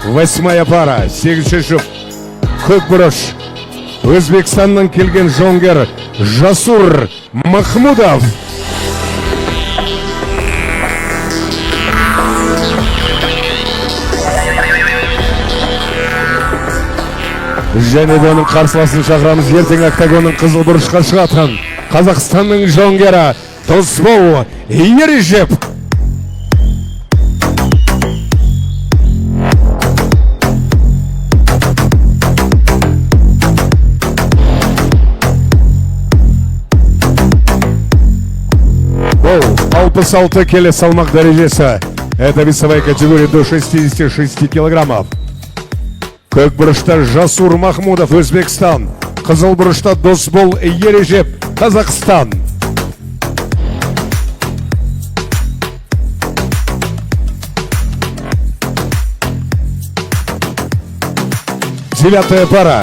8-я пара, 8-ші жұп. Көк бұрыш. Өзбекстаннан келген жоңгер Жасур Махмудов. Және де оның қарсыласын шақырамыз. Ертең октагонның қызыл бұрышқа шығатын Қазақстанның жоңгері Досбол Ережеп. Бұл 66 келі салмақ дәрежесі. Это весовая категория до 66 килограммов. Көк бұрышта Жасур Махмудов, Өзбекстан. Қызыл бұрышта Досбол Ережеп, Қазақстан. Девятая пара.